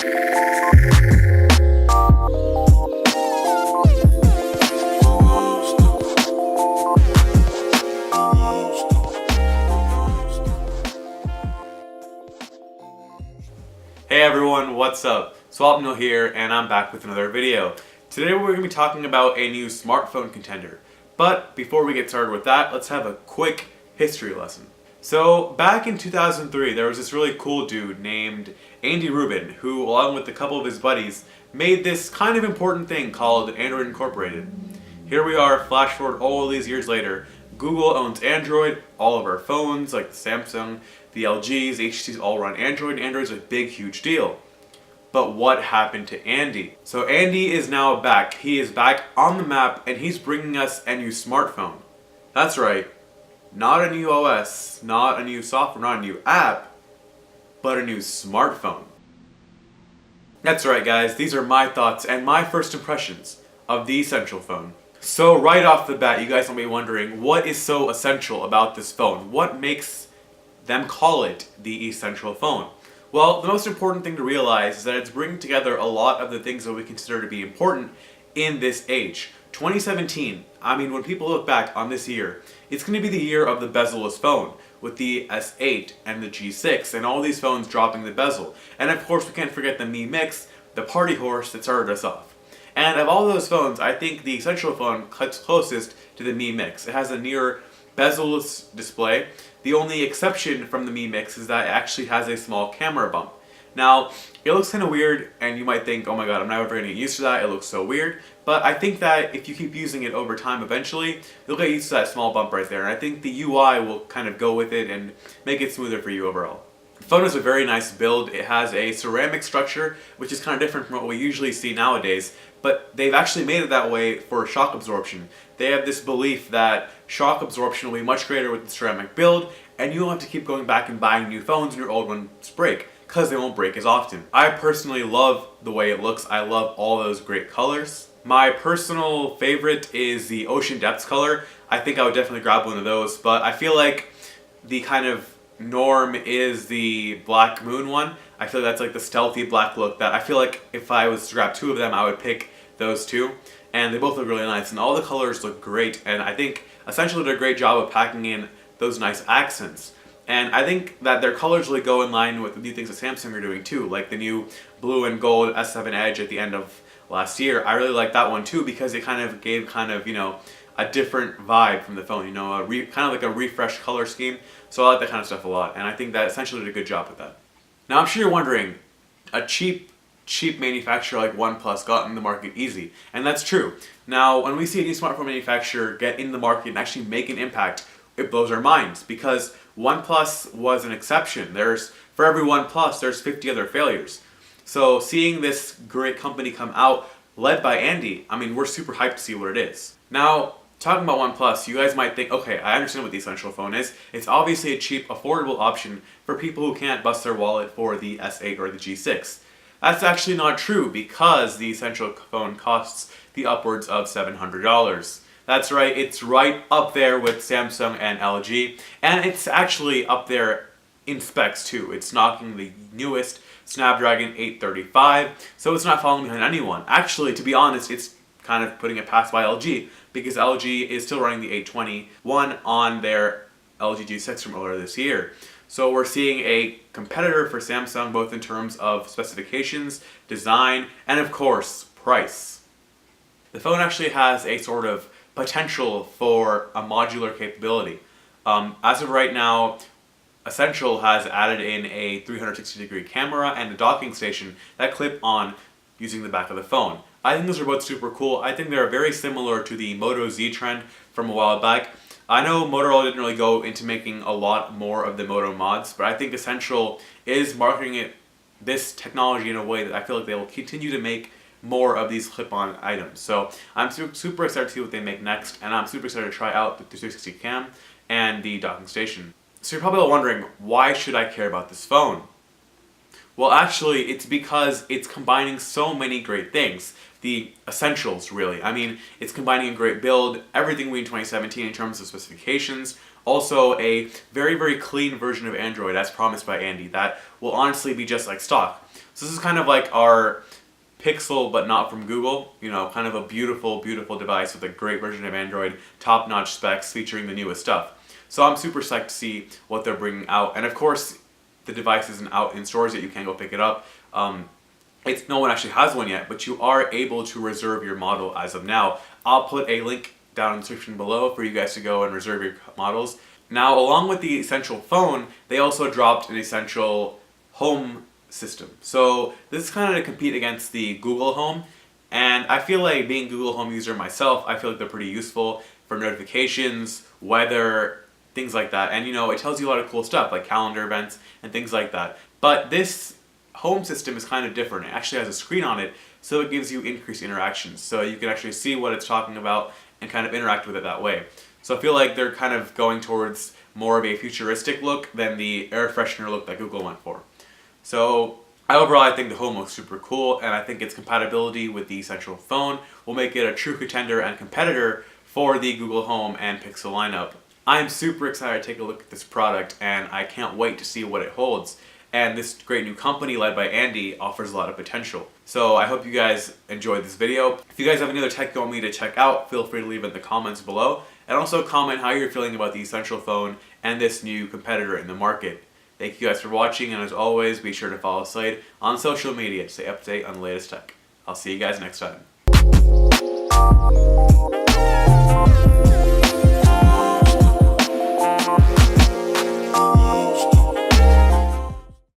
Hey everyone, what's up? Swapnil here, and I'm back with another video. Today we're going to be talking about a new smartphone contender. But before we get started with that, let's have a quick history lesson. So back in 2003, there was this really cool dude named Andy Rubin, who along with a couple of his buddies made this kind of important thing called Android Incorporated. Here we are, flash forward all these years later. Google owns Android, all of our phones like the Samsung, the LGs, HTCs all run Android. Android's a big, huge deal. But what happened to Andy? So Andy is now back. He is back on the map and he's bringing us a new smartphone. That's right, not a new OS, not a new software, not a new app, but a new smartphone. That's right guys, these are my thoughts and my first impressions of the Essential phone. So right off the bat, you guys will be wondering, what is so essential about this phone? What makes them call it the Essential phone? Well, the most important thing to realize is that it's bringing together a lot of the things that we consider to be important in this age. 2017, I mean, when people look back on this year, it's going to be the year of the bezel-less phone, with the S8 and the G6 and all these phones dropping the bezel. And of course we can't forget the Mi Mix, the party horse that started us off. And of all those phones, I think the Essential phone cuts closest to the Mi Mix. It has a near bezel-less display. The only exception from the Mi Mix is that it actually has a small camera bump. Now, it looks kind of weird, and you might think, oh my god, I'm never going to get used to that, it looks so weird. But I think that if you keep using it over time eventually, you'll get used to that small bump right there. And I think the UI will kind of go with it and make it smoother for you overall. The phone is a very nice build. It has a ceramic structure, which is kind of different from what we usually see nowadays, but they've actually made it that way for shock absorption. They have this belief that shock absorption will be much greater with the ceramic build, and you won't have to keep going back and buying new phones when your old ones break, because they won't break as often. I personally love the way it looks. I love all those great colors. My personal favorite is the Ocean Depths color. I think I would definitely grab one of those, but I feel like the kind of norm is the Black Moon one. I feel like that's like the stealthy black look that I feel like if I was to grab two of them, I would pick those two. And they both look really nice, and all the colors look great, and I think Essential did a great job of packing in those nice accents. And I think that their colors really go in line with the new things that Samsung are doing too, like the new blue and gold S7 Edge at the end of last year. I really like that one too because it kind of gave you know, a different vibe from the phone, you know, kind of like a refreshed color scheme. So I like that kind of stuff a lot, and I think that Essential did a good job with that. Now I'm sure you're wondering, a cheap manufacturer like OnePlus got in the market easy, and that's true. Now when we see a new smartphone manufacturer get in the market and actually make an impact, it blows our minds because OnePlus was an exception. For every OnePlus, there's 50 other failures. So seeing this great company come out, led by Andy, I mean, we're super hyped to see what it is. Now, talking about OnePlus, you guys might think, okay, I understand what the Essential phone is. It's obviously a cheap, affordable option for people who can't bust their wallet for the S8 or the G6. That's actually not true because the Essential phone costs the upwards of $700. That's right, it's right up there with Samsung and LG, and it's actually up there in specs too. It's knocking the newest Snapdragon 835, so it's not falling behind anyone. Actually, to be honest, it's kind of putting it past by LG, because LG is still running the 821 on their LG G6 from earlier this year. So we're seeing a competitor for Samsung both in terms of specifications, design, and of course, price. The phone actually has a sort of potential for a modular capability. As of right now, Essential has added in a 360-degree camera and a docking station that clip on using the back of the phone. I think those are both super cool. I think they're very similar to the Moto Z trend from a while back. I know Motorola didn't really go into making a lot more of the Moto mods, but I think Essential is marketing this technology in a way that I feel like they will continue to make more of these clip-on items. So I'm super excited to see what they make next, and I'm super excited to try out the 360 cam and the docking station. So you're probably all wondering, why should I care about this phone? Well, actually, it's because it's combining so many great things. The essentials, really. I mean, it's combining a great build, everything we need in 2017 in terms of specifications, also a very, very clean version of Android as promised by Andy that will honestly be just like stock. So this is kind of like our Pixel, but not from Google. You know, kind of a beautiful, beautiful device with a great version of Android, top-notch specs featuring the newest stuff. So I'm super psyched to see what they're bringing out. And of course, the device isn't out in stores yet. You can't go pick it up. No one actually has one yet, but you are able to reserve your model as of now. I'll put a link down in the description below for you guys to go and reserve your models. Now, along with the Essential phone, they also dropped an Essential home system. So this is kind of to compete against the Google Home, and I feel like being a Google Home user myself, I feel like they're pretty useful for notifications, weather, things like that. And you know, it tells you a lot of cool stuff like calendar events and things like that. But this home system is kind of different. It actually has a screen on it, so it gives you increased interactions. So you can actually see what it's talking about and kind of interact with it that way. So I feel like they're kind of going towards more of a futuristic look than the air freshener look that Google went for. So overall, I think the Home looks super cool, and I think its compatibility with the Essential phone will make it a true contender and competitor for the Google Home and Pixel lineup. I'm super excited to take a look at this product, and I can't wait to see what it holds. And this great new company led by Andy offers a lot of potential. So I hope you guys enjoyed this video. If you guys have any other tech you want me to check out, feel free to leave it in the comments below. And also comment how you're feeling about the Essential phone and this new competitor in the market. Thank you guys for watching, and as always, be sure to follow SLADe on social media to stay up to date on the latest tech. I'll see you guys next time.